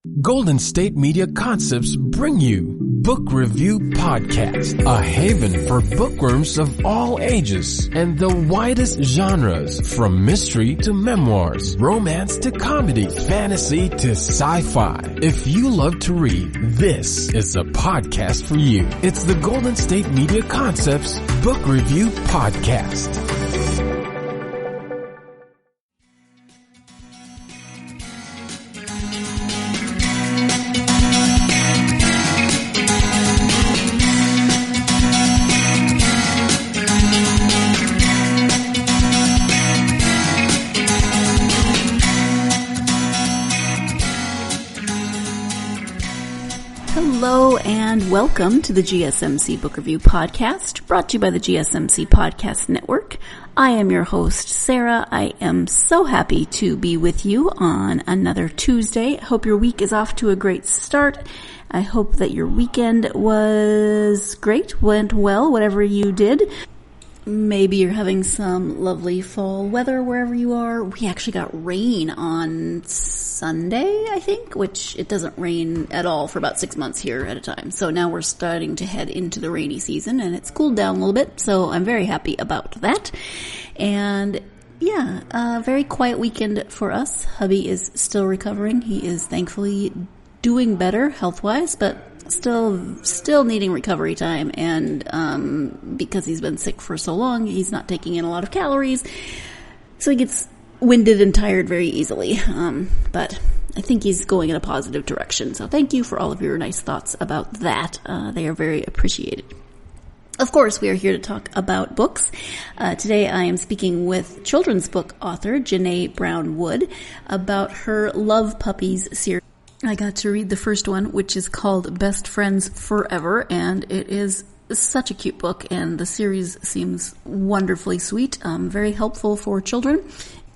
Golden State Media Concepts bring you Book Review Podcast, a haven for bookworms of all ages and the widest genres, from mystery to memoirs, romance to comedy, fantasy to sci-fi. If you love to read, this is a podcast for you. It's the Golden State Media Concepts Book Review Podcast. Hello and welcome to the GSMC Book Review Podcast, brought to you by the GSMC Podcast Network. I am your host, Sarah. I am so happy to be with you on another Tuesday. I hope your week is off to a great start. I hope that your weekend was great, went well, whatever you did. Maybe you're having some lovely fall weather wherever you are. We actually got rain on Sunday, I think, which it doesn't rain at all for about 6 months here at a time. So now we're starting to head into the rainy season and it's cooled down a little bit. So I'm very happy about that. And yeah, a very quiet weekend for us. Hubby is still recovering. He is thankfully doing better health-wise, but still needing recovery time, and because he's been sick for so long, he's not taking in a lot of calories, so he gets winded and tired very easily, but I think he's going in a positive direction, so thank you for all of your nice thoughts about that. They are very appreciated. Of course, we are here to talk about books. Today I am speaking with children's book author JaNay Brown-Wood about her Love Puppies series. I got to read the first one, which is called Best Friends Forever, and it is such a cute book, and the series seems wonderfully sweet, very helpful for children.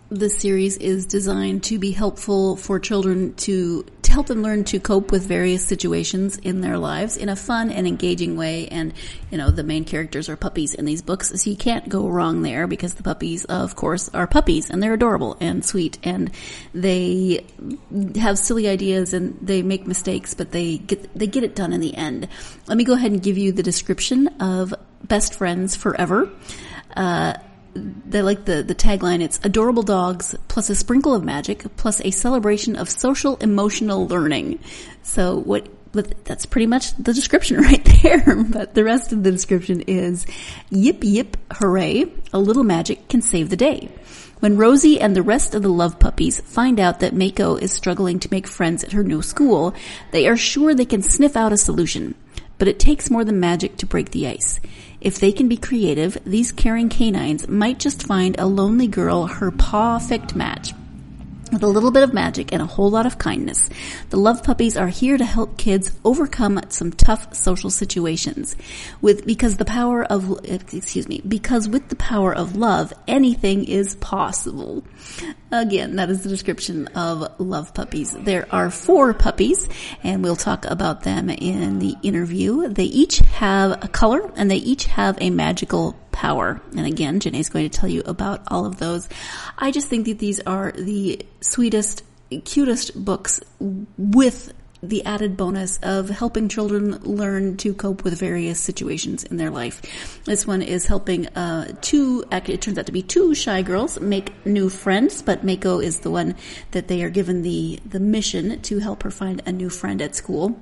The series is designed to be helpful for children to help them learn to cope with various situations in their lives in a fun and engaging way. And, you know, the main characters are puppies in these books, so you can't go wrong there, because the puppies, of course, are puppies, and they're adorable and sweet, and they have silly ideas and they make mistakes, but they get it done in the end. Let me go ahead and give you the description of Best Friends Forever. They like the tagline. It's adorable dogs plus a sprinkle of magic plus a celebration of social emotional learning. So that's pretty much the description right there. But the rest of the description is yip yip hooray, a little magic can save the day. When Rosie and the rest of the love puppies find out that Mako is struggling to make friends at her new school, they are sure they can sniff out a solution. But it takes more than magic to break the ice. If they can be creative, these caring canines might just find a lonely girl her perfect match. With a little bit of magic and a whole lot of kindness, the love puppies are here to help kids overcome some tough social situations. Because with the power of love, anything is possible. Again, that is the description of Love Puppies. There are 4 puppies, and we'll talk about them in the interview. They each have a color, and they each have a magical power. And again, JaNay's going to tell you about all of those. I just think that these are the sweetest, cutest books, with the added bonus of helping children learn to cope with various situations in their life. This one is helping it turns out to be 2 shy girls make new friends, but Mako is the one that they are given the mission to help her find a new friend at school.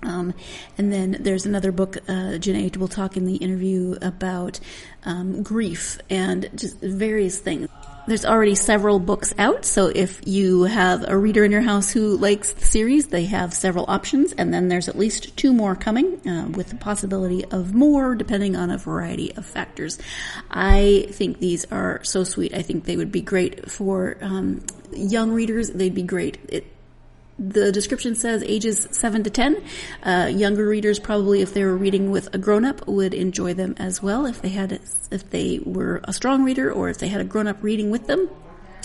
And then there's another book, JaNay will talk in the interview about grief and just various things. There's already several books out, so if you have a reader in your house who likes the series, they have several options, and then there's at least 2 more coming, with the possibility of more, depending on a variety of factors. I think these are so sweet. I think they would be great for young readers. They'd be great. The description says ages 7 to 10. Younger readers, probably if they were reading with a grown-up, would enjoy them as well if they were a strong reader, or if they had a grown-up reading with them.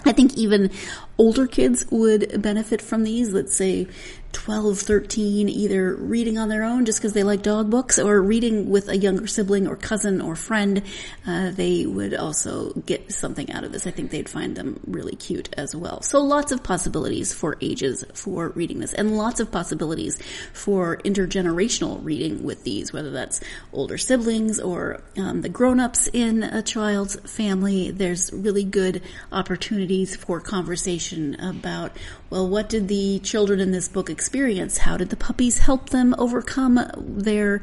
I think even older kids would benefit from these. Let's say 12, 13, either reading on their own just because they like dog books or reading with a younger sibling or cousin or friend, they would also get something out of this. I think they'd find them really cute as well. So lots of possibilities for ages for reading this, and lots of possibilities for intergenerational reading with these, whether that's older siblings or the grown-ups in a child's family. There's really good opportunities for conversation about, well, what did the children in this book experience? How did the puppies help them overcome their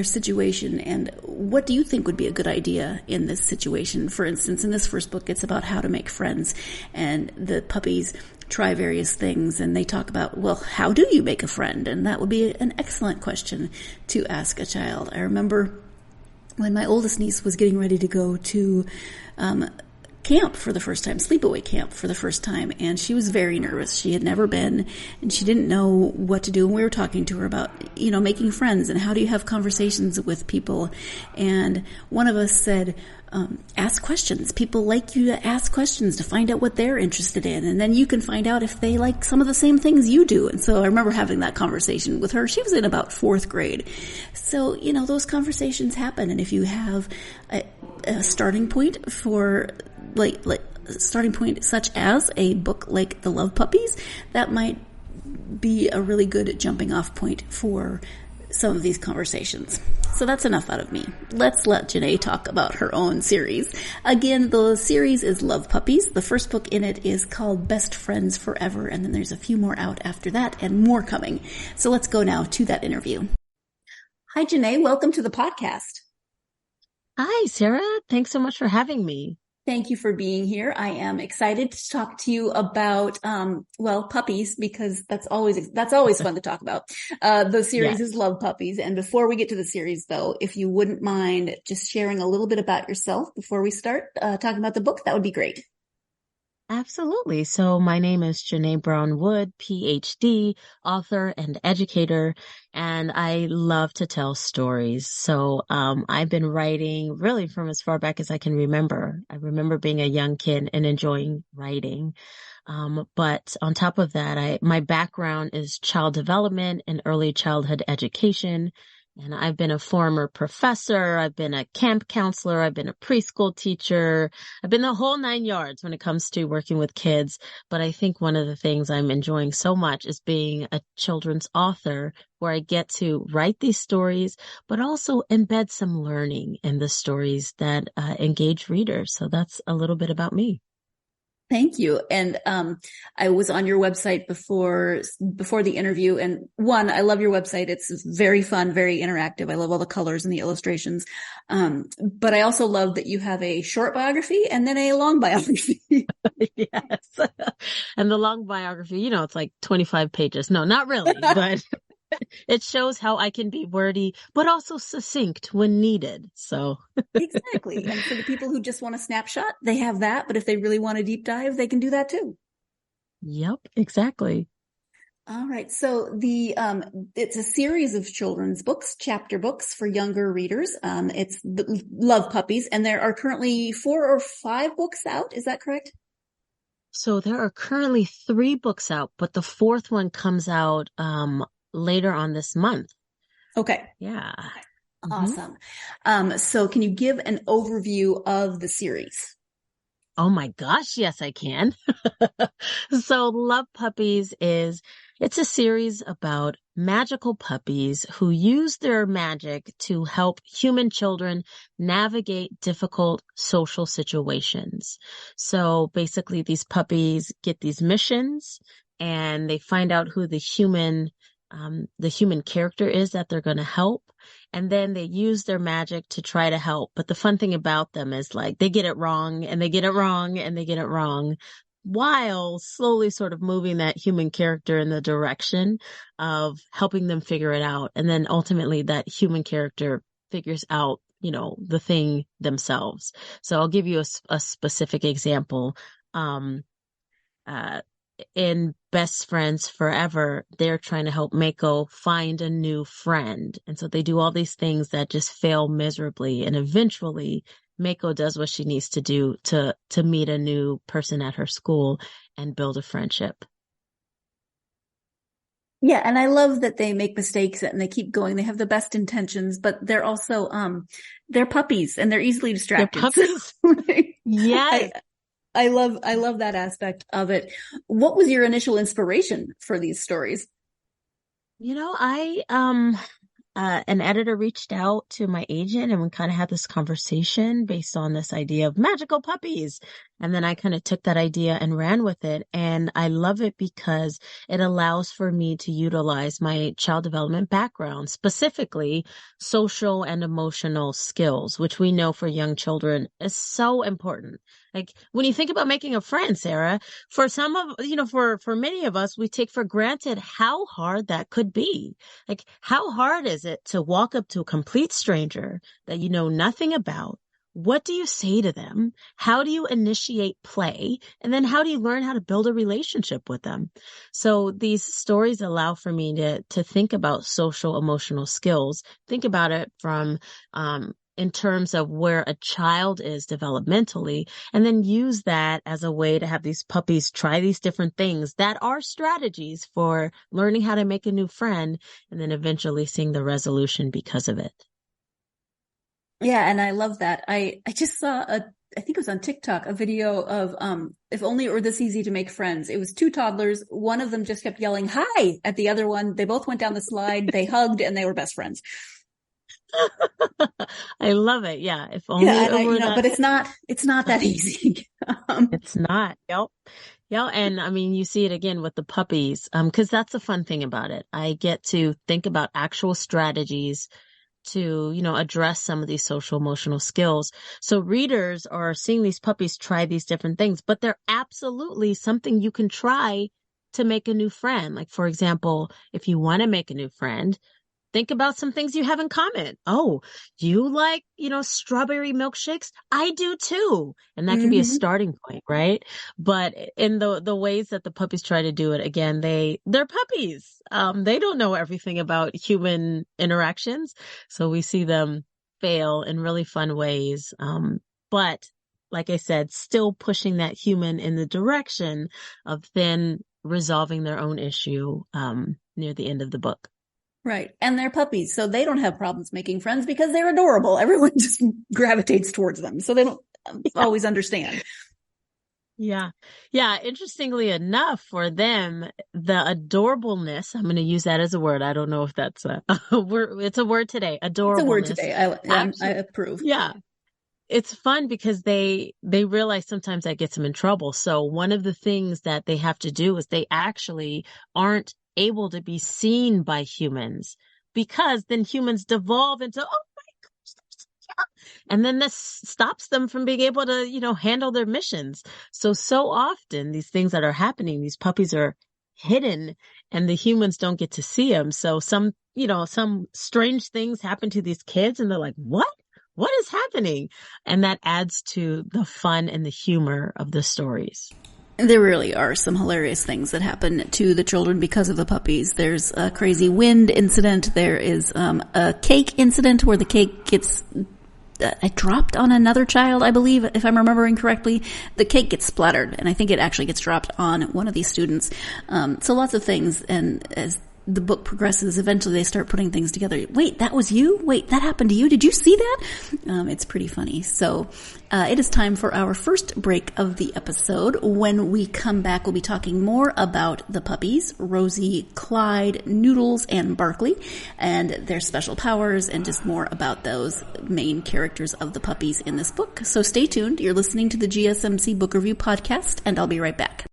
situation? And what do you think would be a good idea in this situation? For instance, in this first book, it's about how to make friends, and the puppies try various things, and they talk about, well, how do you make a friend? And that would be an excellent question to ask a child. I remember when my oldest niece was getting ready to go to camp for the first time, sleepaway camp for the first time, and she was very nervous. She had never been, and she didn't know what to do. And we were talking to her about, making friends and how do you have conversations with people. And one of us said, ask questions. People like you to ask questions to find out what they're interested in, and then you can find out if they like some of the same things you do. And so I remember having that conversation with her. She was in about fourth grade. So, those conversations happen. And if you have a starting point for starting point such as a book like The Love Puppies, that might be a really good jumping off point for some of these conversations. So that's enough out of me. Let's let JaNay talk about her own series. Again, the series is Love Puppies. The first book in it is called Best Friends Forever, and then there's a few more out after that and more coming. So let's go now to that interview. Hi, JaNay. Welcome to the podcast. Hi, Sarah. Thanks so much for having me. Thank you for being here. I am excited to talk to you about, puppies, because that's always fun to talk about. The series is Love Puppies. And before we get to the series, though, if you wouldn't mind just sharing a little bit about yourself before we start talking about the book, that would be great. Absolutely. So my name is JaNay Brown-Wood, PhD, author and educator, and I love to tell stories. So I've been writing really from as far back as I can remember. I remember being a young kid and enjoying writing. But on top of that, my background is child development and early childhood education. And I've been a former professor, I've been a camp counselor, I've been a preschool teacher, I've been the whole 9 yards when it comes to working with kids. But I think one of the things I'm enjoying so much is being a children's author, where I get to write these stories, but also embed some learning in the stories that engage readers. So that's a little bit about me. Thank you. And I was on your website before the interview, and I love your website. It's very fun, very interactive. I love all the colors and the illustrations. But I also love that you have a short biography and then a long biography. Yes. And the long biography, it's like 25 pages. No, not really, but it shows how I can be wordy, but also succinct when needed. So exactly. And for the people who just want a snapshot, they have that. But if they really want a deep dive, they can do that too. Yep, exactly. All right. So it's a series of children's books, chapter books for younger readers. It's the Love Puppies, and there are currently 4 or 5 books out. Is that correct? So there are currently 3 books out, but the 4th one comes out later on this month. Okay. Yeah. Awesome. So can you give an overview of the series? Oh my gosh, yes, I can. So Love Puppies it's a series about magical puppies who use their magic to help human children navigate difficult social situations. So basically these puppies get these missions, and they find out who the human character is that they're going to help. And then they use their magic to try to help. But the fun thing about them is they get it wrong and they get it wrong and they get it wrong, while slowly sort of moving that human character in the direction of helping them figure it out. And then ultimately that human character figures out, the thing themselves. So I'll give you a specific example. In Best Friends Forever, they're trying to help Mako find a new friend. And so they do all these things that just fail miserably. And eventually Mako does what she needs to do to meet a new person at her school and build a friendship. Yeah, and I love that they make mistakes and they keep going. They have the best intentions, but they're also they're puppies and they're easily distracted. They're puppies. Yes. I love that aspect of it. What was your initial inspiration for these stories? An editor reached out to my agent and we kind of had this conversation based on this idea of magical puppies. And then I kind of took that idea and ran with it. And I love it because it allows for me to utilize my child development background, specifically social and emotional skills, which we know for young children is so important. Like when you think about making a friend, Sarah, for some of, for many of us, we take for granted how hard that could be. Like how hard is it to walk up to a complete stranger that you know nothing about? What do you say to them? How do you initiate play? And then how do you learn how to build a relationship with them? So these stories allow for me to think about social emotional skills, think about it from, in terms of where a child is developmentally, and then use that as a way to have these puppies try these different things that are strategies for learning how to make a new friend and then eventually seeing the resolution because of it. Yeah, and I love that. I just saw I think it was on TikTok, a video of if only it were this easy to make friends. It was two toddlers. One of them just kept yelling hi at the other one. They both went down the slide, they hugged, and they were best friends. I love it. Yeah. If only it were that. But it's not that easy. It's not. Yep. Yeah. And I mean, you see it again with the puppies. 'Cause that's the fun thing about it. I get to think about actual strategies to, address some of these social emotional skills. So readers are seeing these puppies try these different things, but they're absolutely something you can try to make a new friend. Like, for example, if you want to make a new friend, think about some things you have in common. Oh, you like, strawberry milkshakes? I do too. And that can be a starting point, right? But in the ways that the puppies try to do it, again, they're puppies. They don't know everything about human interactions. So we see them fail in really fun ways. But like I said, still pushing that human in the direction of then resolving their own issue, near the end of the book. Right. And they're puppies, so they don't have problems making friends because they're adorable. Everyone just gravitates towards them. So they don't always understand. Yeah. Yeah. Interestingly enough, for them, the adorableness, I'm going to use that as a word. I don't know if that's a word. It's a word today. Adorableness. It's a word today. I approve. Yeah. It's fun because they realize sometimes that gets them in trouble. So one of the things that they have to do is they actually aren't able to be seen by humans because then humans devolve into, oh my gosh, they're so young. And then this stops them from being able to, handle their missions. So often these things that are happening, these puppies are hidden and the humans don't get to see them. So some strange things happen to these kids and they're like, what is happening? And that adds to the fun and the humor of the stories. There really are some hilarious things that happen to the children because of the puppies. There's a crazy wind incident. There is a cake incident where the cake gets dropped on another child, I believe, if I'm remembering correctly. The cake gets splattered, and I think it actually gets dropped on one of these students. So lots of things, and as the book progresses, eventually they start putting things together. Wait, that was you? Wait, that happened to you? Did you see that? It's pretty funny. So it is time for our first break of the episode. When we come back, we'll be talking more about the puppies, Rosie, Clyde, Noodles, and Barkley, and their special powers, and just more about those main characters of the puppies in this book. So stay tuned. You're listening to the GSMC Book Review Podcast, and I'll be right back.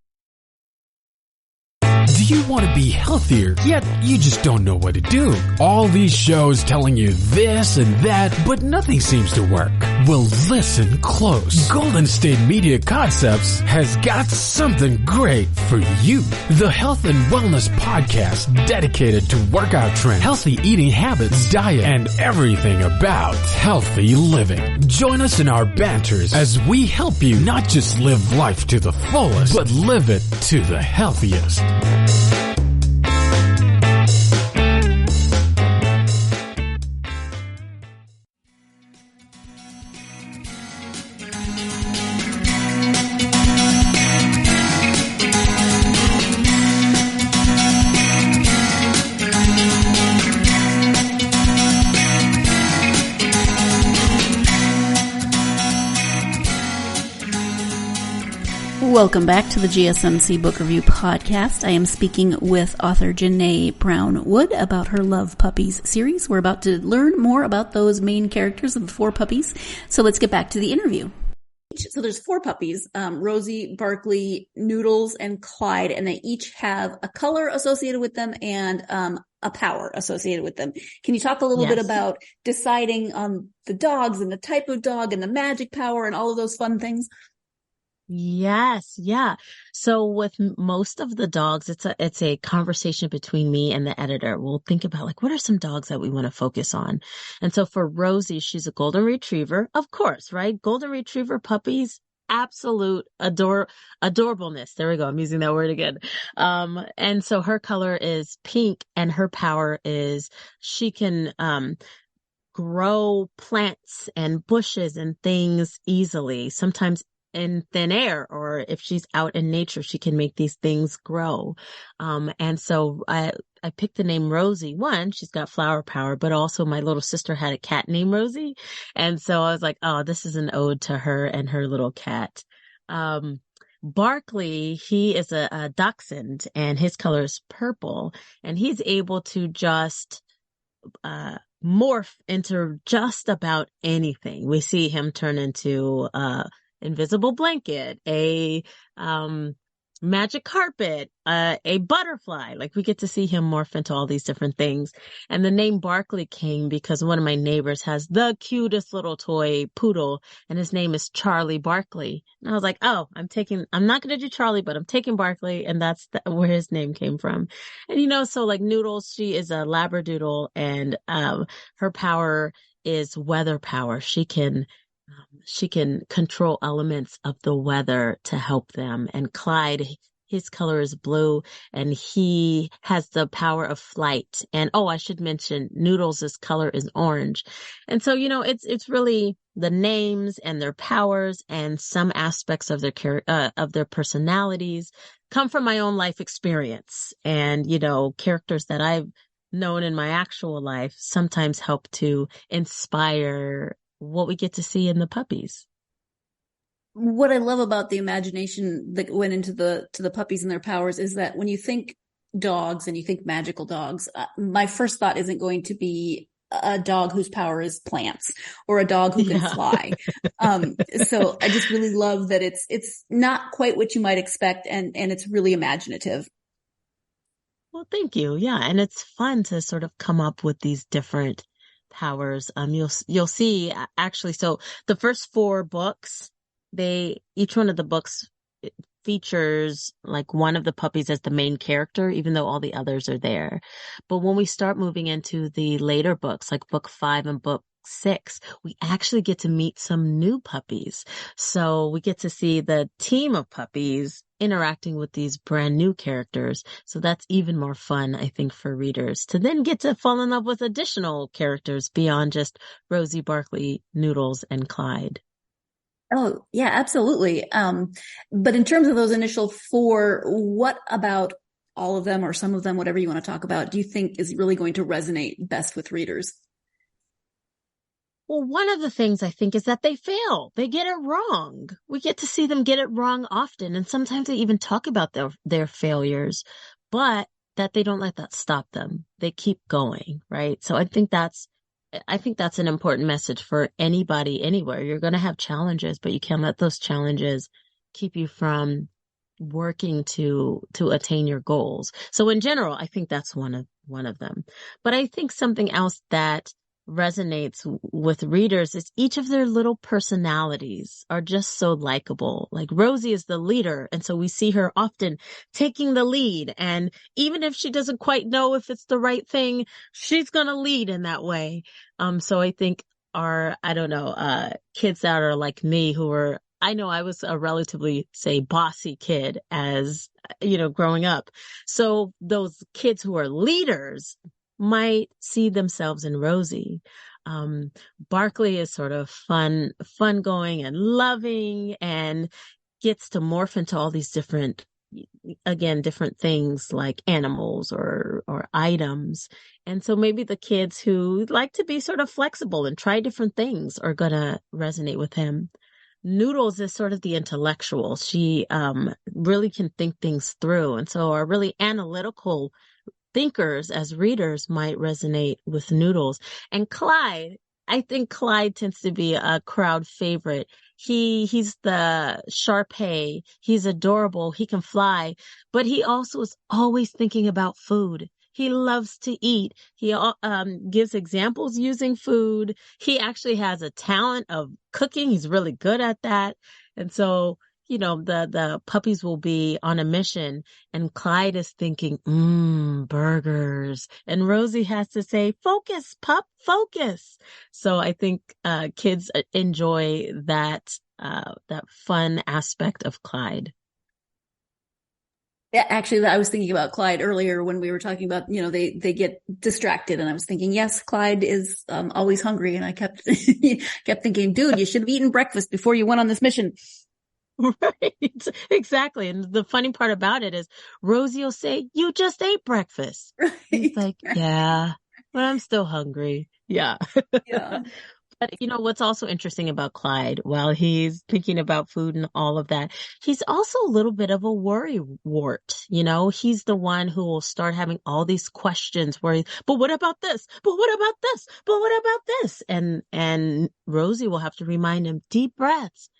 Do you want to be healthier, yet you just don't know what to do? All these shows telling you this and that, but nothing seems to work. Well, listen close. Golden State Media Concepts has got something great for you. The Health and Wellness Podcast, dedicated to workout trends, healthy eating habits, diet, and everything about healthy living. Join us in our banters as we help you not just live life to the fullest, but live it to the healthiest. Welcome back to the GSMC Book Review Podcast. I am speaking with author JaNay Brown-Wood about her Love Puppies series. We're about to learn more about those main characters of the 4 puppies. So let's get back to the interview. So there's 4 puppies, Rosie, Barkley, Noodles, and Clyde, and they each have a color associated with them and a power associated with them. Can you talk a little bit about deciding on the dogs and the type of dog and the magic power and all of those fun things? Yes. Yeah. So with most of the dogs, it's a conversation between me and the editor. We'll think about like, what are some dogs that we want to focus on? And so for Rosie, she's a golden retriever, of course, right? Golden retriever puppies, absolute adorableness. There we go. I'm using that word again. And so her color is pink and her power is she can, grow plants and bushes and things easily, sometimes in thin air, or if she's out in nature, she can make these things grow. And so I picked the name Rosie. One, she's got flower power, but also my little sister had a cat named Rosie. And so I was like, oh, this is an ode to her and her little cat. Barkley, he is a dachshund and his color is purple, and he's able to just, morph into just about anything. We see him turn into, invisible blanket, a magic carpet, a butterfly. Like we get to see him morph into all these different things. And the name Barkley came because one of my neighbors has the cutest little toy poodle, and his name is Charlie Barkley. And I was like, oh, I'm not going to do Charlie, but I'm taking Barkley, and that's where his name came from. And so like Noodles, she is a Labradoodle, and her power is weather power. She can control elements of the weather to help them. And Clyde, his color is blue, and he has the power of flight. And I should mention Noodles' color is orange. And so, it's really the names and their powers and some aspects of their personalities come from my own life experience. And, characters that I've known in my actual life sometimes help to inspire what we get to see in the puppies. What I love about the imagination that went into the puppies and their powers is that when you think dogs and you think magical dogs, my first thought isn't going to be a dog whose power is plants or a dog who can fly. So I just really love that it's not quite what you might expect, and it's really imaginative. Well, thank you. Yeah. And it's fun to sort of come up with these different powers. You'll see actually, so the first 4 books, each one of the books features like one of the puppies as the main character, even though all the others are there. But when we start moving into the later books, like book 5 and book 6, we actually get to meet some new puppies. So we get to see the team of puppies interacting with these brand new characters. So that's even more fun, I think, for readers to then get to fall in love with additional characters beyond just Rosie, Barkley, Noodles, and Clyde. Oh, yeah, absolutely. But in terms of those initial 4, what about all of them or some of them, whatever you want to talk about, do you think is really going to resonate best with readers? Well, one of the things I think is that they fail. They get it wrong. We get to see them get it wrong often. And sometimes they even talk about their failures, but that they don't let that stop them. They keep going, right? So I think that's an important message for anybody, anywhere. You're going to have challenges, but you can't let those challenges keep you from working to attain your goals. So in general, I think that's one of them. But I think something else that resonates with readers is each of their little personalities are just so likable. Like Rosie is the leader, and so we see her often taking the lead, and even if she doesn't quite know if it's the right thing, she's gonna lead in that way. So I think kids that are like me I know I was a relatively, say, bossy kid as, growing up. So those kids who are leaders might see themselves in Rosie. Barkley is sort of fun going and loving, and gets to morph into all these different things like animals or items. And so maybe the kids who like to be sort of flexible and try different things are going to resonate with him. Noodles is sort of the intellectual. She really can think things through. And so our really analytical thinkers as readers might resonate with Noodles. And Clyde, I think Clyde tends to be a crowd favorite. He's the Shar-Pei. He's adorable. He can fly, but he also is always thinking about food. He loves to eat. He gives examples using food. He actually has a talent of cooking. He's really good at that. And so, the puppies will be on a mission and Clyde is thinking, burgers. And Rosie has to say, focus, pup, focus. So I think, kids enjoy that fun aspect of Clyde. Yeah, actually, I was thinking about Clyde earlier when we were talking about, they get distracted, and I was thinking, yes, Clyde is always hungry, and I kept thinking, dude, you should have eaten breakfast before you went on this mission. Right, exactly. And the funny part about it is Rosie will say, "You just ate breakfast." Right. He's like, "Yeah, but I'm still hungry." Yeah. Yeah. But what's also interesting about Clyde, while he's thinking about food and all of that, he's also a little bit of a worry wart. He's the one who will start having all these questions but what about this? But what about this? But what about this? And Rosie will have to remind him, deep breaths.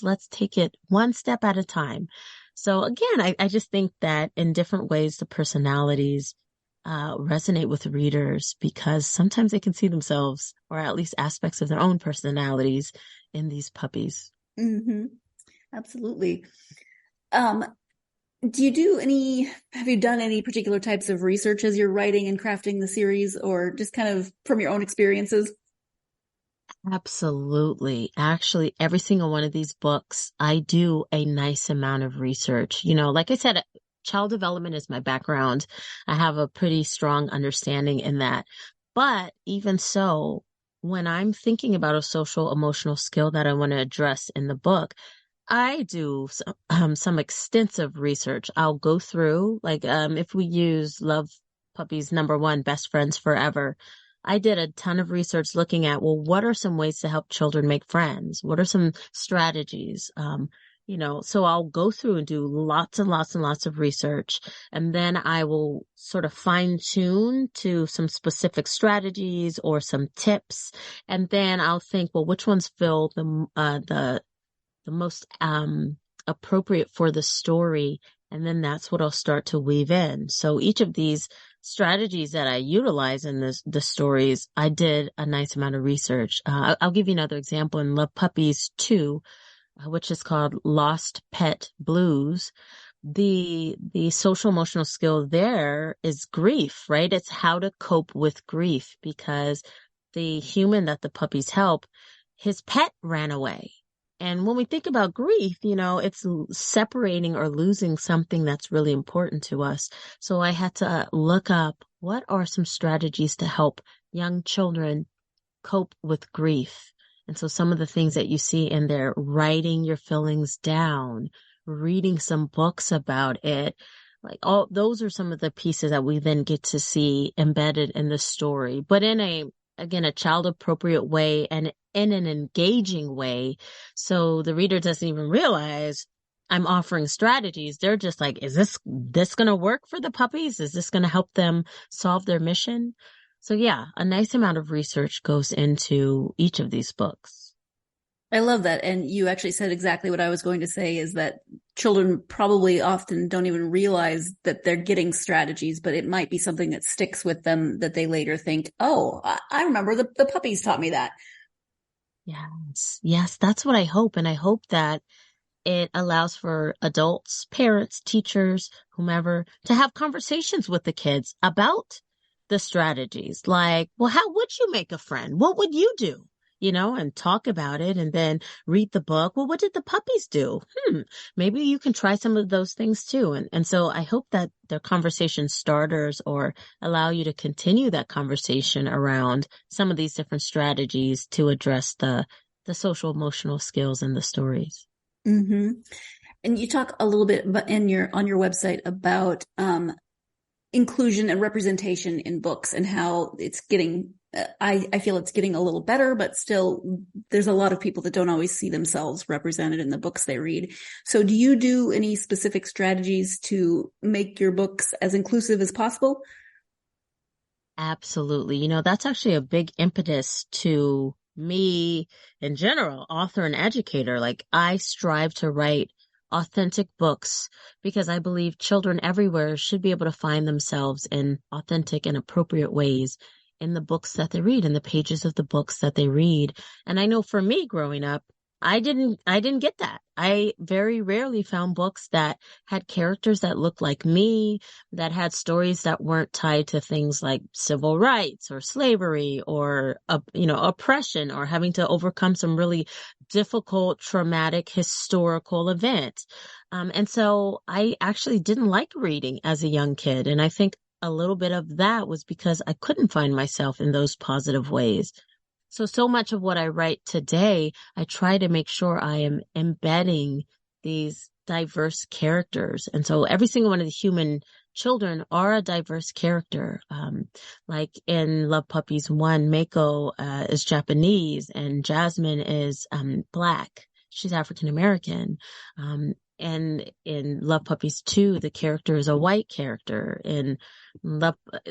Let's take it one step at a time. So again, I just think that in different ways, the personalities resonate with readers because sometimes they can see themselves or at least aspects of their own personalities in these puppies. Mm-hmm. Absolutely. Have you done any particular types of research as you're writing and crafting the series, or just kind of from your own experiences? Absolutely. Actually, every single one of these books, I do a nice amount of research. Like I said, child development is my background. I have a pretty strong understanding in that. But even so, when I'm thinking about a social emotional skill that I want to address in the book, I do some extensive research. I'll go through, if we use Love Puppies #1, Best Friends Forever, I did a ton of research looking at, well, what are some ways to help children make friends? What are some strategies? So I'll go through and do lots and lots and lots of research, and then I will sort of fine tune to some specific strategies or some tips. And then I'll think, well, which ones feel the most, appropriate for the story. And then that's what I'll start to weave in. So each of these strategies that I utilize in the stories, I did a nice amount of research. I'll give you another example in Love Puppies 2, which is called Lost Pet Blues. The social emotional skill there is grief, right? It's how to cope with grief, because the human that the puppies help, his pet ran away. And when we think about grief, it's separating or losing something that's really important to us. So I had to look up what are some strategies to help young children cope with grief. And so some of the things that you see in there, writing your feelings down, reading some books about it, all those are some of the pieces that we then get to see embedded in the story, but in a child appropriate way and in an engaging way. So the reader doesn't even realize I'm offering strategies. They're just like, is this going to work for the puppies? Is this going to help them solve their mission? So yeah, a nice amount of research goes into each of these books. I love that. And you actually said exactly what I was going to say, is that children probably often don't even realize that they're getting strategies, but it might be something that sticks with them that they later think, oh, I remember the puppies taught me that. Yes, that's what I hope. And I hope that it allows for adults, parents, teachers, whomever, to have conversations with the kids about the strategies. Like, well, how would you make a friend? What would you do? And talk about it, and then read the book. Well, what did the puppies do? Maybe you can try some of those things too. And so I hope that they're conversation starters or allow you to continue that conversation around some of these different strategies to address the social emotional skills in the stories. Mm-hmm. And you talk a little bit on your website about inclusion and representation in books and how it's getting I feel it's getting a little better, but still there's a lot of people that don't always see themselves represented in the books they read. So do you do any specific strategies to make your books as inclusive as possible? Absolutely. That's actually a big impetus to me in general, author and educator. Like, I strive to write authentic books because I believe children everywhere should be able to find themselves in authentic and appropriate ways in the books that they read, in the pages of the books that they read. And I know for me growing up, I didn't get that. I very rarely found books that had characters that looked like me, that had stories that weren't tied to things like civil rights or slavery or, oppression or having to overcome some really difficult, traumatic, historical events. And so I actually didn't like reading as a young kid. And I think a little bit of that was because I couldn't find myself in those positive ways. So much of what I write today, I try to make sure I am embedding these diverse characters. And so every single one of the human children are a diverse character. Like in Love Puppies 1, Mako is Japanese and Jasmine is Black. She's African American. And in Love Puppies 2, the character is a white character. In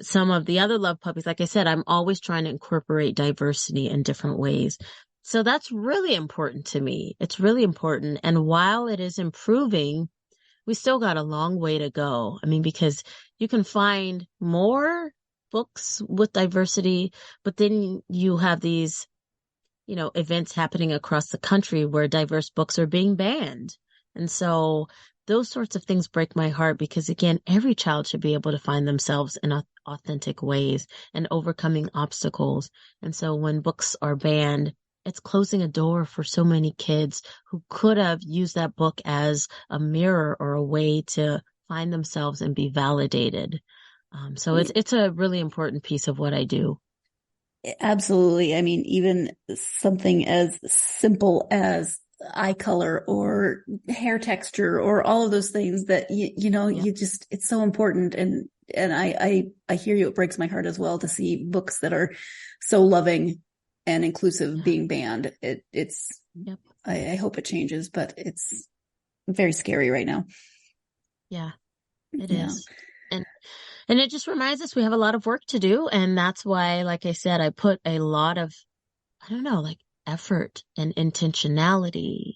some of the other Love Puppies, like I said, I'm always trying to incorporate diversity in different ways. So that's really important to me. It's really important. And while it is improving, we still got a long way to go. I mean, because you can find more books with diversity, but then you have these, events happening across the country where diverse books are being banned. And so those sorts of things break my heart because, again, every child should be able to find themselves in authentic ways and overcoming obstacles. And so when books are banned, it's closing a door for so many kids who could have used that book as a mirror or a way to find themselves and be validated. So it's a really important piece of what I do. Absolutely. I mean, even something as simple as eye color or hair texture or all of those things that you just, it's so important. And I hear you. It breaks my heart as well to see books that are so loving and inclusive being banned. I hope it changes, but it's very scary right now. Yeah, it is. And it just reminds us we have a lot of work to do. And that's why, like I said, I put a lot of, effort and intentionality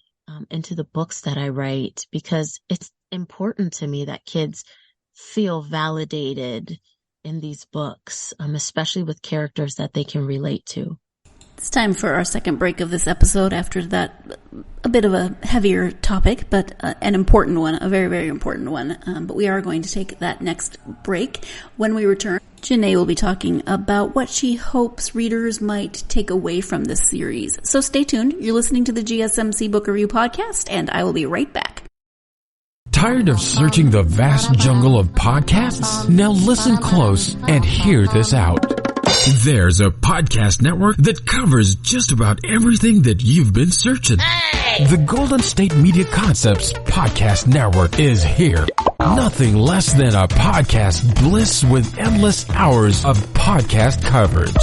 into the books that I write, because it's important to me that kids feel validated in these books, especially with characters that they can relate to. It's time for our second break of this episode after that, a bit of a heavier topic, but an important one, a very, very important one. But we are going to take that next break. When we return, JaNay will be talking about what she hopes readers might take away from this series. So stay tuned. You're listening to the GSMC Book Review Podcast, and I will be right back. Tired of searching the vast jungle of podcasts? Now listen close and hear this out. There's a podcast network that covers just about everything that you've been searching. Hey! The Golden State Media Concepts Podcast Network is here. Nothing less than a podcast bliss with endless hours of podcast coverage.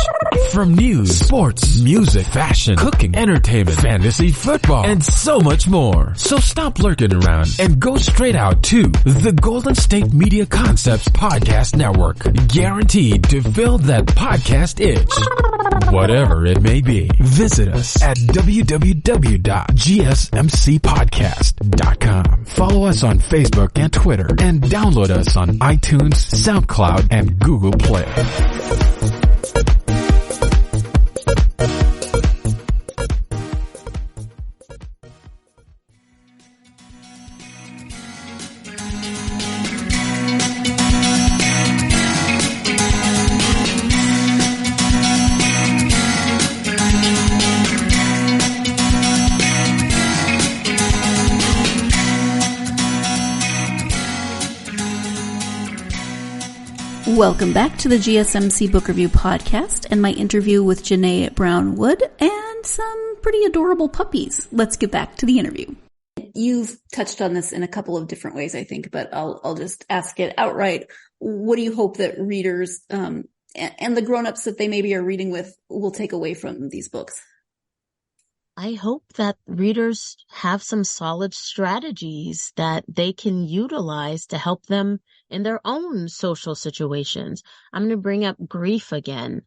From news, sports, music, fashion, cooking, entertainment, fantasy, football, and so much more. So stop lurking around and go straight out to the Golden State Media Concepts Podcast Network. Guaranteed to fill that podcast itch. Whatever it may be. Visit us at www.gsmcpodcast.com. Follow us on Facebook and Twitter, and download us on iTunes, SoundCloud, and Google Play. Welcome back to the GSMC Book Review Podcast and my interview with JaNay Brown-Wood and some pretty adorable puppies. Let's get back to the interview. You've touched on this in a couple of different ways, I think, but I'll just ask it outright. What do you hope that readers and the grown-ups that they maybe are reading with will take away from these books? I hope that readers have some solid strategies that they can utilize to help them in their own social situations. I'm going to bring up grief again.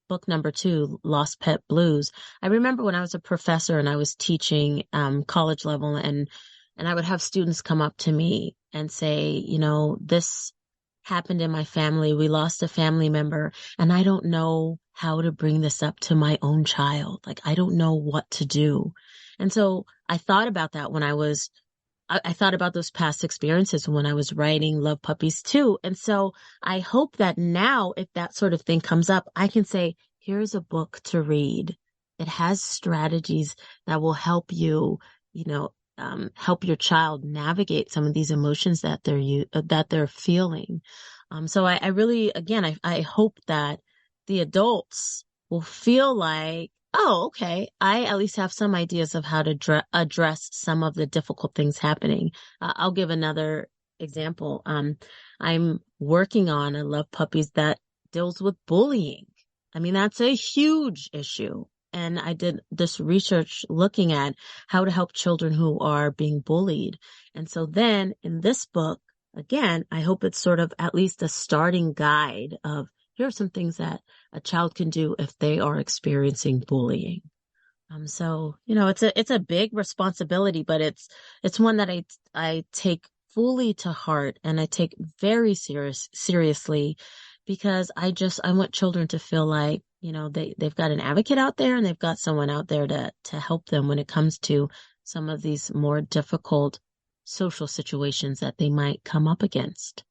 Book number 2, Lost Pet Blues. I remember when I was a professor and I was teaching college level, and I would have students come up to me and say, this happened in my family. We lost a family member, and I don't know how to bring this up to my own child. Like, I don't know what to do. And so I thought about that when I thought about those past experiences when I was writing Love Puppies too. And so I hope that now, if that sort of thing comes up, I can say, here's a book to read. It has strategies that will help you, help your child navigate some of these emotions that they're feeling. So I really, again, I hope that the adults will feel like, oh, okay, I at least have some ideas of how to address some of the difficult things happening. I'll give another example. I'm working on a Love Puppies that deals with bullying. I mean, that's a huge issue. And I did this research looking at how to help children who are being bullied. And so then in this book, again, I hope it's sort of at least a starting guide of, here are some things that a child can do if they are experiencing bullying. So, it's a big responsibility, but it's one that I take fully to heart, and I take very seriously, because I want children to feel like, they've got an advocate out there, and they've got someone out there to help them when it comes to some of these more difficult social situations that they might come up against.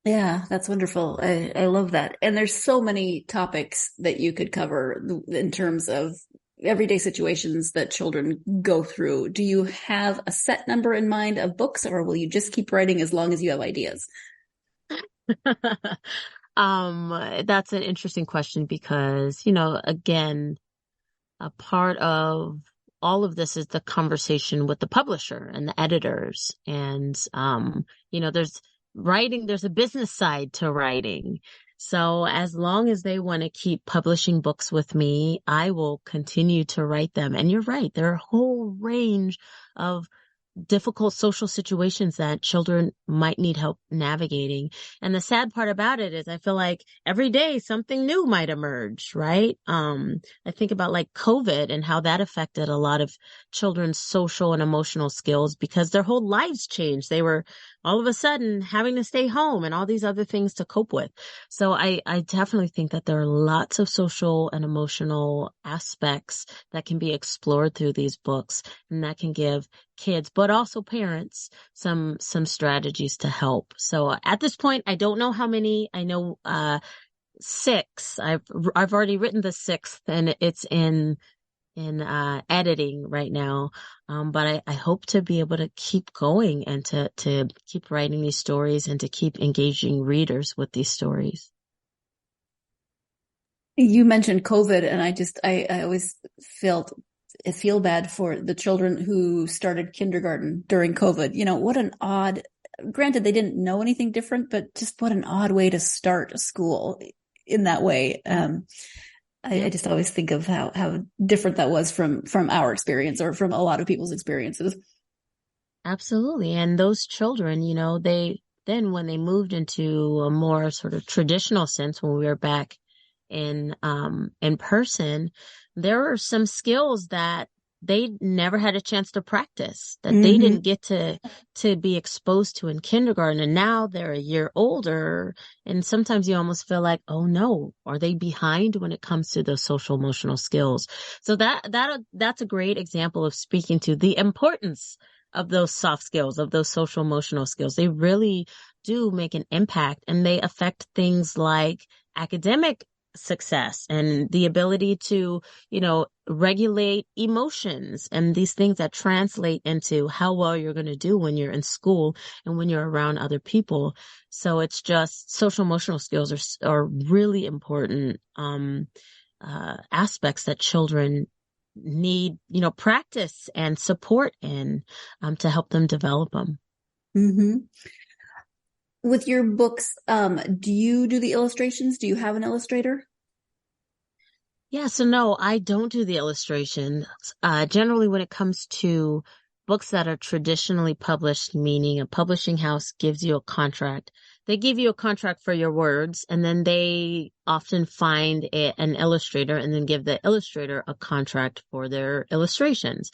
Yeah, that's wonderful. I love that. And there's so many topics that you could cover in terms of everyday situations that children go through. Do you have a set number in mind of books, or will you just keep writing as long as you have ideas? That's an interesting question because, again, a part of all of this is the conversation with the publisher and the editors. And, there's a business side to writing. So as long as they want to keep publishing books with me, I will continue to write them. And you're right, there are a whole range of difficult social situations that children might need help navigating. And the sad part about it is I feel like every day something new might emerge, right? I think about like COVID and how that affected a lot of children's social and emotional skills because their whole lives changed. They were all of a sudden having to stay home and all these other things to cope with. So I definitely think that there are lots of social and emotional aspects that can be explored through these books, and that can give kids, but also parents, some strategies to help. So at this point, I don't know how many. I know 6. I've already written the 6th, and it's in editing right now. But I hope to be able to keep going and to keep writing these stories and to keep engaging readers with these stories. You mentioned COVID, and I always feel bad for the children who started kindergarten during COVID. What an odd, granted they didn't know anything different, but just what an odd way to start school in that way. I just always think of how different that was from our experience or from a lot of people's experiences. Absolutely. And those children, when they moved into a more sort of traditional sense, when we were back in person, there are some skills that they never had a chance to practice, that they didn't get to be exposed to in kindergarten. And now they're a year older. And sometimes you almost feel like, oh no, are they behind when it comes to those social emotional skills? So that's a great example of speaking to the importance of those soft skills, of those social emotional skills. They really do make an impact, and they affect things like academic success and the ability to, regulate emotions and these things that translate into how well you're going to do when you're in school and when you're around other people. So it's just social emotional skills are really important aspects that children need, practice and support in to help them develop them. Mm-hmm. with your books, do you do the illustrations? Do you have an illustrator? Yeah, so no, I don't do the illustrations. Generally, when it comes to books that are traditionally published, meaning a publishing house gives you a contract, they give you a contract for your words, and then they often find an illustrator and then give the illustrator a contract for their illustrations.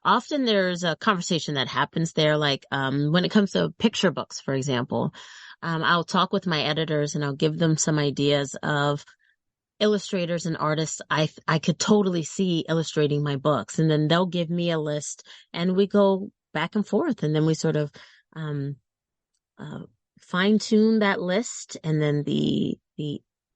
Often there's a conversation that happens there, like when it comes to picture books, for example. I'll talk with my editors and I'll give them some ideas of illustrators and artists I could totally see illustrating my books. And then they'll give me a list and we go back and forth. And then we sort of um, fine tune that list. And then the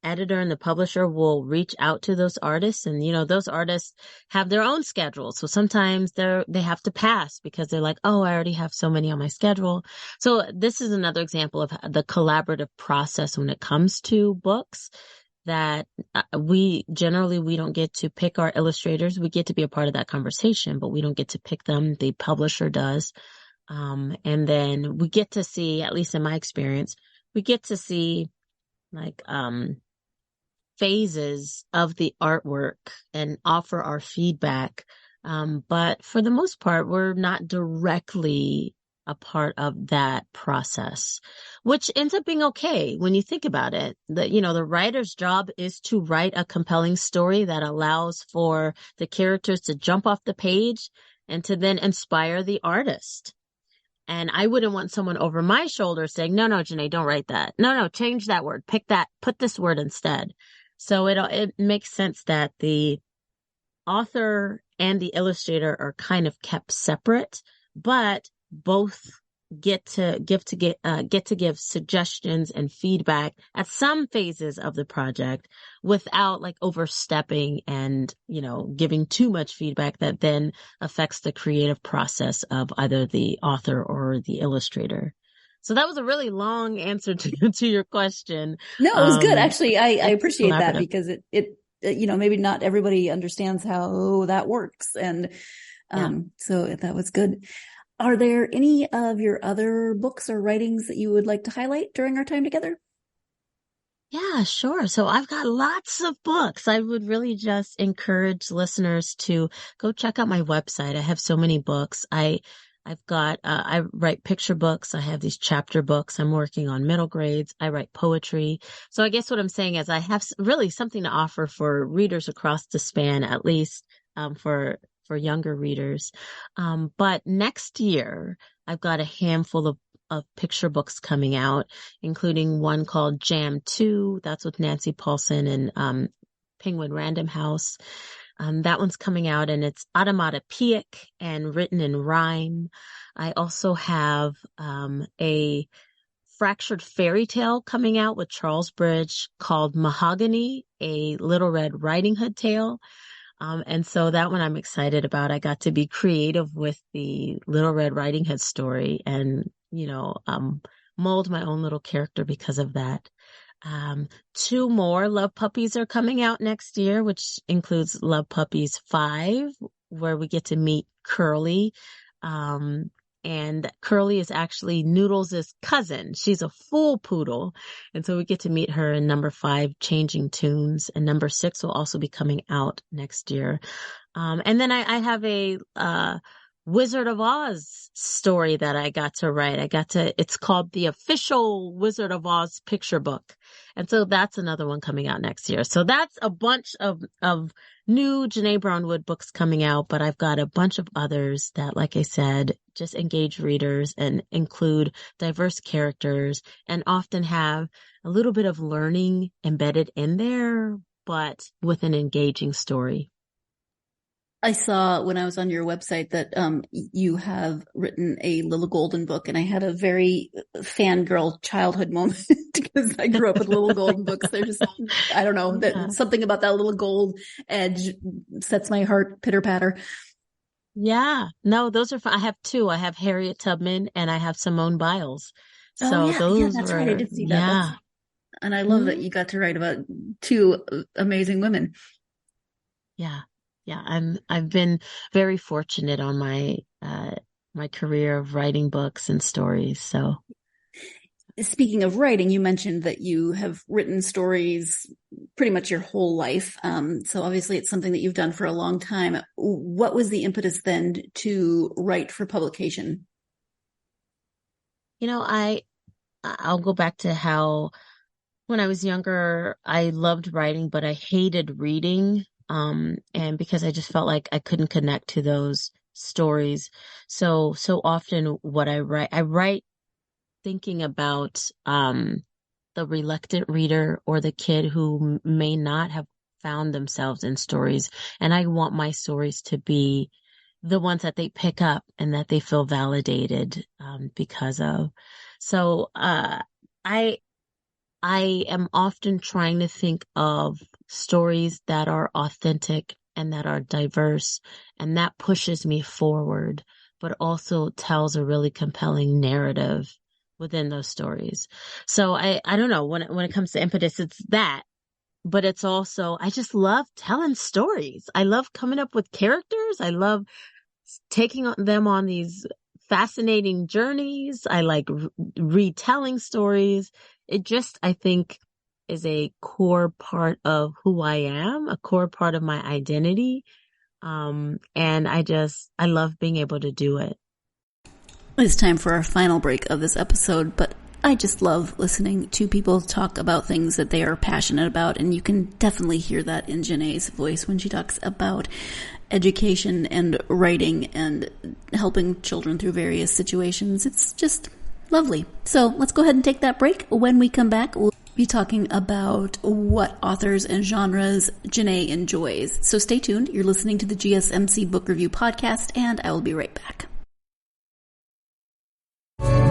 editor and the publisher will reach out to those artists. And, those artists have their own schedule. So sometimes they have to pass because they're like, oh, I already have so many on my schedule. So this is another example of the collaborative process when it comes to books, that we don't get to pick our illustrators. We get to be a part of that conversation, but we don't get to pick them. The publisher does. And then we get to see, at least in my experience, we get to see like, phases of the artwork and offer our feedback. But for the most part, we're not directly a part of that process, which ends up being okay when you think about it. The writer's job is to write a compelling story that allows for the characters to jump off the page and to then inspire the artist. And I wouldn't want someone over my shoulder saying, no, JaNay, don't write that. No, change that word. Put this word instead. So it makes sense that the author and the illustrator are kind of kept separate, but both get to give suggestions and feedback at some phases of the project without like overstepping and, giving too much feedback that then affects the creative process of either the author or the illustrator. So that was a really long answer to your question. No, it was good. Actually, I appreciate that because it maybe not everybody understands how that works. And, so that was good. Are there any of your other books or writings that you would like to highlight during our time together? Yeah, sure. So I've got lots of books. I would really just encourage listeners to go check out my website. I have so many books. I write picture books. I have these chapter books. I'm working on middle grades. I write poetry. So I guess what I'm saying is I have really something to offer for readers across the span, at least, for younger readers. But next year, I've got a handful of picture books coming out, including one called Jam 2. That's with Nancy Paulson and Penguin Random House. That one's coming out and it's automatopoeic and written in rhyme. I also have a fractured fairy tale coming out with Charles Bridge called Mahogany, a Little Red Riding Hood tale. And so that one I'm excited about. I got to be creative with the Little Red Riding Hood story and, mold my own little character because of that. 2 more Love Puppies are coming out next year, which includes Love Puppies 5, where we get to meet Curly. And Curly is actually Noodles' cousin. She's a full poodle. And so we get to meet her in number 5, Changing Tunes. And number 6 will also be coming out next year. And then I have a Wizard of Oz story that I got to write. It's called the Official Wizard of Oz Picture Book. And so that's another one coming out next year. So that's a bunch of new JaNay Brownwood books coming out, but I've got a bunch of others that, like I said, just engage readers and include diverse characters and often have a little bit of learning embedded in there, but with an engaging story. I saw when I was on your website that you have written a Little Golden book, and I had a very fangirl childhood moment because I grew up with Little Golden books. They're just, I don't know, that something about that little gold edge sets my heart pitter patter. Yeah, no, those are fun. I have 2. I have Harriet Tubman and I have Simone Biles. So that's right. I did see that. Yeah. And I love that you got to write about 2 amazing women. Yeah. Yeah, I've been very fortunate on my my career of writing books and stories. So Speaking of writing, you mentioned that you have written stories pretty much your whole life. So obviously it's something that you've done for a long time. What was the impetus then to write for publication? I'll go back to how when I was younger, I loved writing, but I hated reading. And because I just felt like I couldn't connect to those stories. So often what I write thinking about the reluctant reader or the kid who may not have found themselves in stories. And I want my stories to be the ones that they pick up and that they feel validated because of. So I am often trying to think of stories that are authentic and that are diverse, and that pushes me forward, but also tells a really compelling narrative within those stories. So I don't know, when it comes to impetus, it's that, but it's also, I just love telling stories. I love coming up with characters. I love taking them on these fascinating journeys. I like retelling stories. It just, I think, is a core part of who I am, a core part of my identity. And I love being able to do it. It's time for our final break of this episode, but I just love listening to people talk about things that they are passionate about, and you can definitely hear that in JaNay's voice when she talks about education and writing and helping children through various situations. It's just lovely. So let's go ahead and take that break. When we come back, we'll be talking about what authors and genres JaNay enjoys. So stay tuned. You're listening to the GSMC Book Review Podcast, and I will be right back.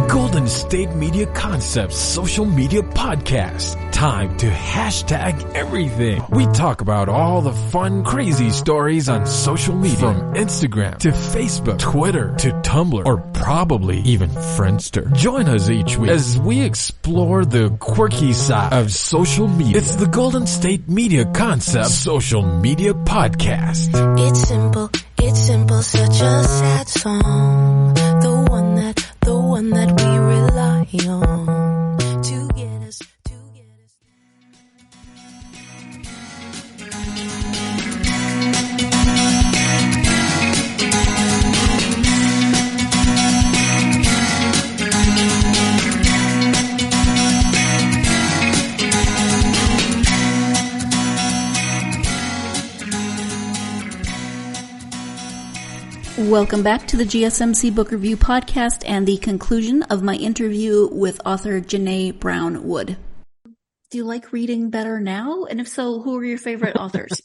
Golden State Media Concepts Social Media Podcast. Time to hashtag everything. We talk about all the fun, crazy stories on social media. From Instagram to Facebook, Twitter to Tumblr, or probably even Friendster. Join us each week as we explore the quirky side of social media. It's the Golden State Media Concepts Social Media Podcast. It's simple, such a sad song. The one that we rely on to get us. Welcome back to the GSMC Book Review Podcast and the conclusion of my interview with author JaNay Brown Wood. Do you like reading better now? And if so, who are your favorite authors?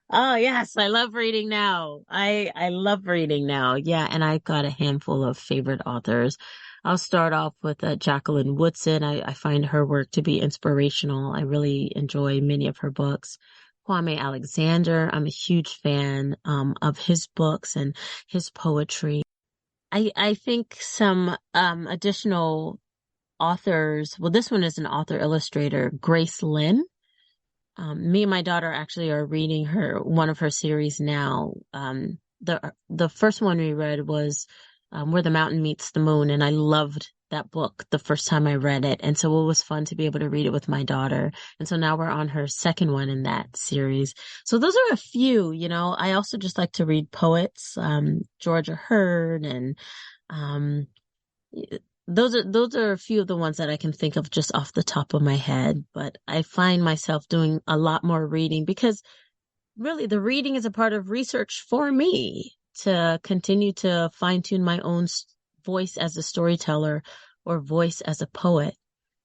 Oh, yes. I love reading now. I love reading now. Yeah. And I've got a handful of favorite authors. I'll start off with Jacqueline Woodson. I find her work to be inspirational. I really enjoy many of her books. Kwame Alexander. I'm a huge fan of his books and his poetry. I think some additional authors, well, this one is an author illustrator, Grace Lin. Me and my daughter actually are reading one of her series now. The first one we read was Where the Mountain Meets the Moon, and I loved that book the first time I read it. And so it was fun to be able to read it with my daughter. And so now we're on her second one in that series. So those are a few, I also just like to read poets, Georgia Hurd, and those are a few of the ones that I can think of just off the top of my head. But I find myself doing a lot more reading because really the reading is a part of research for me to continue to fine tune my own voice as a storyteller or voice as a poet.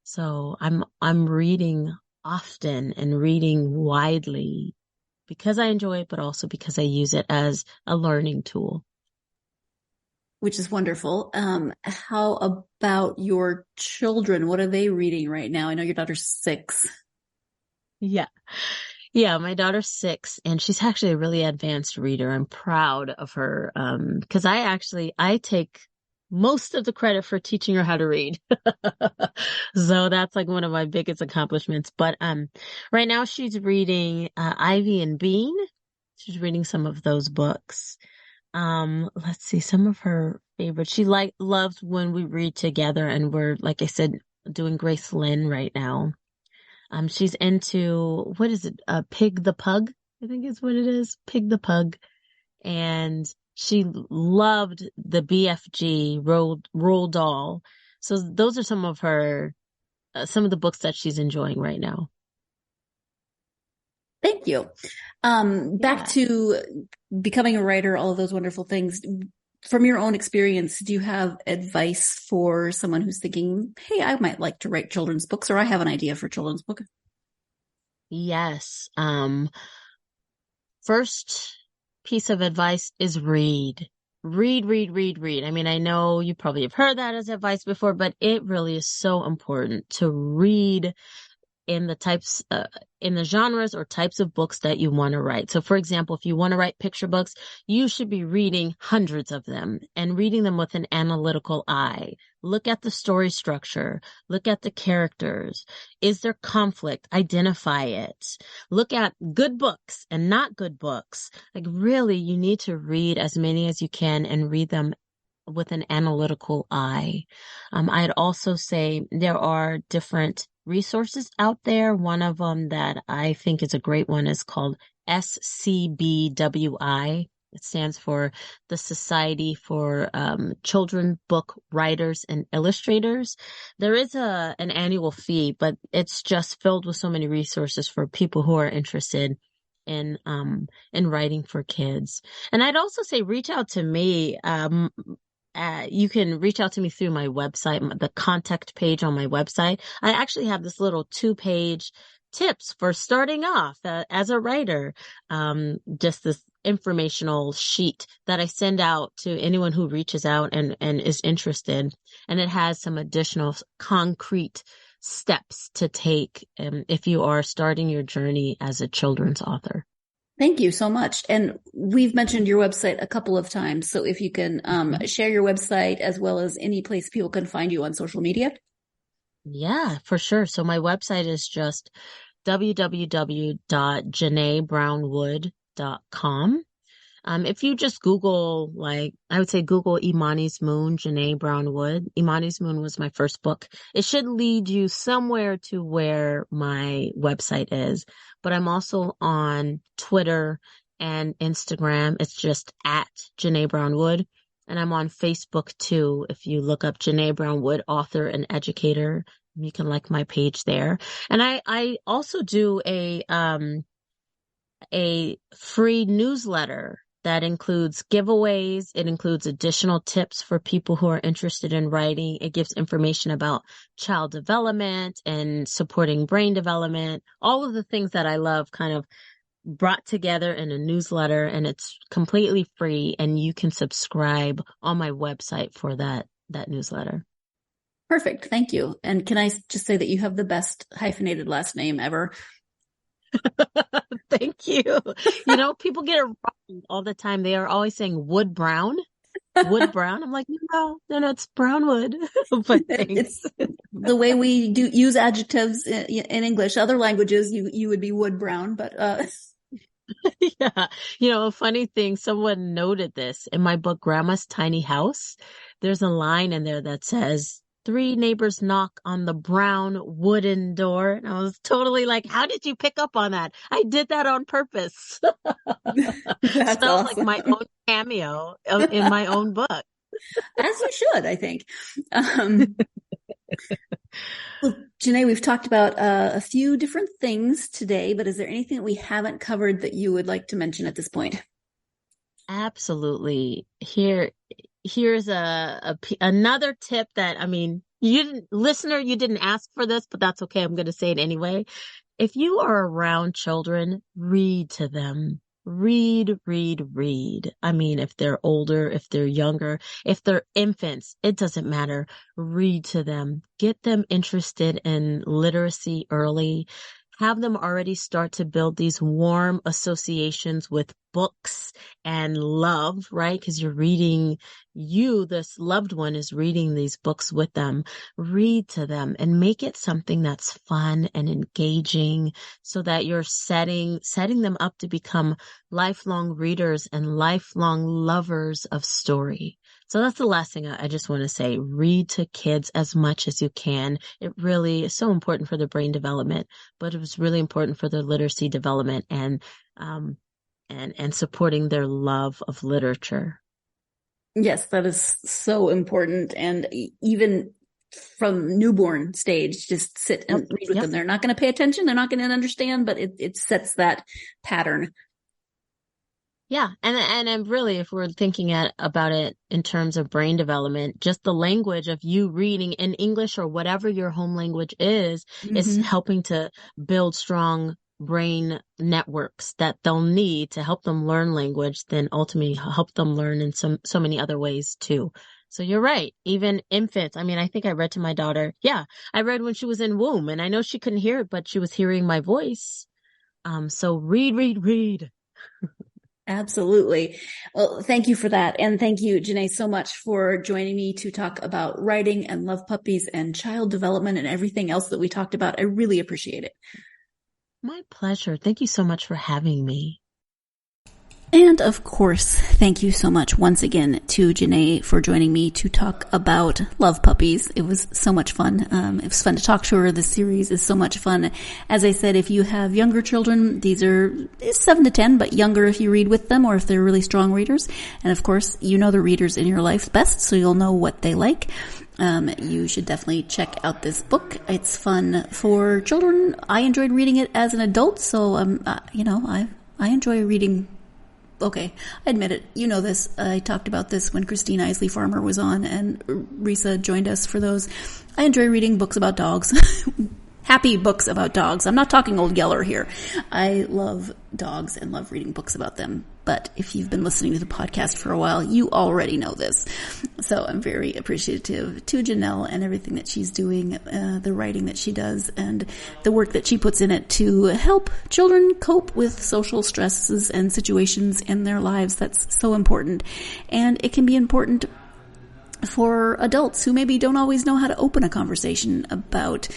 So I'm reading often and reading widely because I enjoy it, but also because I use it as a learning tool. Which is wonderful. How about your children? What are they reading right now? I know your daughter's 6. Yeah. Yeah, my daughter's 6 and she's actually a really advanced reader. I'm proud of her. Cause I take most of the credit for teaching her how to read. So that's like one of my biggest accomplishments. But, right now she's reading, Ivy and Bean. She's reading some of those books. Let's see, some of her favorite. She loves when we read together, and we're, like I said, doing Grace Lynn right now. She's into, what is it? Pig the Pug, I think is what it is. Pig the Pug. And she loved the BFG Roald Dahl. So those are some of the books that she's enjoying right now. Thank you. Back to becoming a writer, all of those wonderful things. From your own experience, do you have advice for someone who's thinking, hey, I might like to write children's books, or I have an idea for a children's book? Yes. First piece of advice is read. Read. I mean, I know you probably have heard that as advice before, but it really is so important to read in the genres or types of books that you want to write. So for example, if you want to write picture books, you should be reading hundreds of them and reading them with an analytical eye. Look at the story structure. Look at the characters. Is there conflict? Identify it. Look at good books and not good books. Like really, you need to read as many as you can and read them with an analytical eye. I'd also say there are different resources out there. One of them that I think is a great one is called SCBWI. It stands for the Society for Children Book Writers and Illustrators. There is an annual fee, but it's just filled with so many resources for people who are interested in writing for kids. And I'd also say reach out to me. You can reach out to me through my website, the contact page on my website. I actually have this little 2-page tips for starting off as a writer. Just this informational sheet that I send out to anyone who reaches out and is interested. And it has some additional concrete steps to take if you are starting your journey as a children's author. Thank you so much. And we've mentioned your website a couple of times. So if you can share your website as well as any place people can find you on social media. Yeah, for sure. So my website is just www.JaNayBrownWood.com. If you just Google, I would say Google Imani's Moon, JaNay Brown Wood. Imani's Moon was my first book. It should lead you somewhere to where my website is. But I'm also on Twitter and Instagram. It's just at JaNay Brown Wood. And I'm on Facebook too. If you look up JaNay Brown Wood, author and educator, you can like my page there. And I also do a free newsletter that includes giveaways. It includes additional tips for people who are interested in writing. It gives information about child development and supporting brain development, all of the things that I love kind of brought together in a newsletter, and it's completely free, and you can subscribe on my website for that newsletter. Perfect. Thank you. And can I just say that you have the best hyphenated last name ever? Thank you. People get it wrong all the time. They are always saying Wood Brown. I'm like, no, it's Brownwood. But thanks. It's the way we do use adjectives in English. Other languages, you would be Wood Brown, but yeah. A funny thing, someone noted this in my book, Grandma's Tiny House. There's a line in there that says, 3 neighbors knock on the brown wooden door. And I was totally like, how did you pick up on that? I did that on purpose. That's awesome. Like my own cameo in my own book. As you should, I think. Well, JaNay, we've talked about a few different things today, but is there anything that we haven't covered that you would like to mention at this point? Absolutely. Here's another tip that, you didn't ask for this, but that's okay. I'm going to say it anyway. If you are around children, read to them. Read. If they're older, if they're younger, if they're infants, it doesn't matter. Read to them. Get them interested in literacy early. Have them already start to build these warm associations with books and love, right? Because this loved one is reading these books with them. Read to them and make it something that's fun and engaging so that you're setting them up to become lifelong readers and lifelong lovers of story. So that's the last thing I just want to say. Read to kids as much as you can. It really is so important for their brain development, but it was really important for their literacy development and supporting their love of literature. Yes, that is so important. And even from newborn stage, just sit and read with them. They're not going to pay attention. They're not going to understand, but it sets that pattern. Yeah. And really, if we're thinking about it in terms of brain development, just the language of you reading in English or whatever your home language is helping to build strong brain networks that they'll need to help them learn language, then ultimately help them learn in so many other ways too. So you're right. Even infants. I mean, I think I read to my daughter. Yeah, I read when she was in womb, and I know she couldn't hear it, but she was hearing my voice. So read. Absolutely. Well, thank you for that. And thank you, JaNay, so much for joining me to talk about writing and love puppies and child development and everything else that we talked about. I really appreciate it. My pleasure. Thank you so much for having me. And of course, thank you so much once again to JaNay for joining me to talk about love puppies. It was so much fun. It was fun to talk to her. This series is so much fun. As I said, if you have younger children, these are 7 to 10, but younger if you read with them or if they're really strong readers. And of course, you know the readers in your life best, so you'll know what they like. You should definitely check out this book. It's fun for children. I enjoyed reading it as an adult, so I enjoy reading. Okay, I admit it. You know this. I talked about this when Christine Isley Farmer was on, and Risa joined us for those. I enjoy reading books about dogs. Happy books about dogs. I'm not talking Old Yeller here. I love dogs and love reading books about them. But if you've been listening to the podcast for a while, you already know this. So I'm very appreciative to Janelle and everything that she's doing, the writing that she does, and the work that she puts in it to help children cope with social stresses and situations in their lives. That's so important. And it can be important for adults who maybe don't always know how to open a conversation about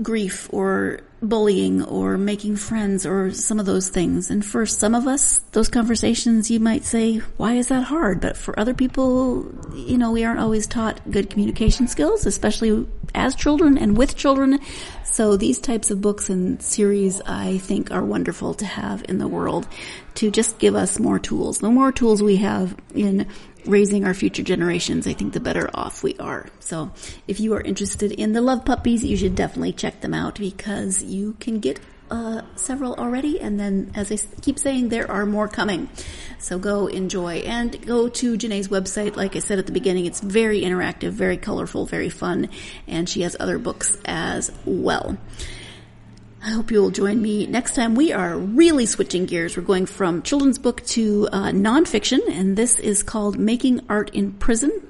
grief or bullying or making friends or some of those things. And for some of us, those conversations, you might say, why is that hard? But for other people, we aren't always taught good communication skills, especially as children and with children. So these types of books and series, I think, are wonderful to have in the world to just give us more tools. The more tools we have in raising our future generations, I think the better off we are. So if you are interested in the love puppies, you should definitely check them out because you can get several already. And then, as I keep saying, there are more coming. So go enjoy and go to JaNay's website. Like I said at the beginning, it's very interactive, very colorful, very fun. And she has other books as well. I hope you will join me next time. We are really switching gears. We're going from children's book to nonfiction, and this is called Making Art in Prison.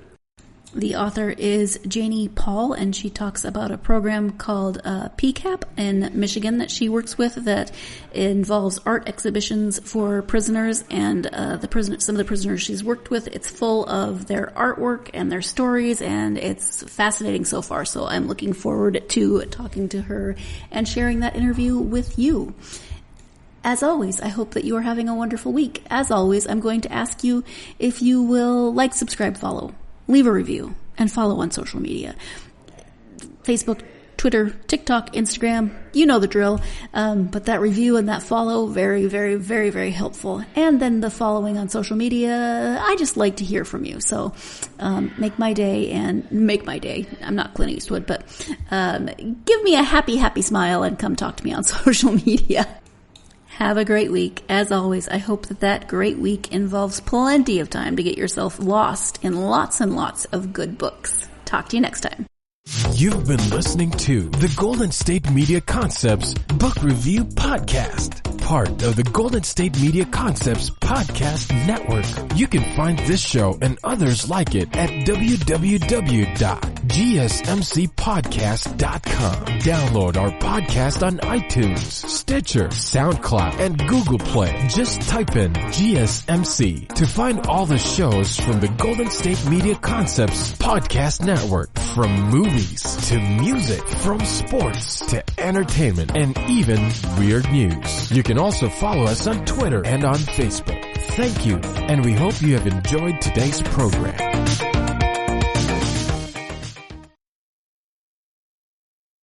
The author is JaNay Paul, and she talks about a program called PCAP in Michigan that she works with that involves art exhibitions for prisoners and some of the prisoners she's worked with. It's full of their artwork and their stories, and it's fascinating so far. So I'm looking forward to talking to her and sharing that interview with you. As always, I hope that you are having a wonderful week. As always, I'm going to ask you if you will like, subscribe, follow, leave a review, and follow on social media. Facebook, Twitter, TikTok, Instagram, you know the drill. But that review and that follow, very, very, very, very helpful. And then the following on social media, I just like to hear from you. So make my day and make my day. I'm not Clint Eastwood, but give me a happy, happy smile and come talk to me on social media. Have a great week. As always, I hope that great week involves plenty of time to get yourself lost in lots and lots of good books. Talk to you next time. You've been listening to the Golden State Media Concepts Book Review Podcast, part of the Golden State Media Concepts Podcast Network. You can find this show and others like it at www.gsmcpodcast.com. Download our podcast on iTunes, Stitcher, SoundCloud, and Google Play. Just type in GSMC to find all the shows from the Golden State Media Concepts Podcast Network, from movies to music, from sports to entertainment, and even weird news. You can also follow us on Twitter and on Facebook. Thank you, and we hope you have enjoyed today's program.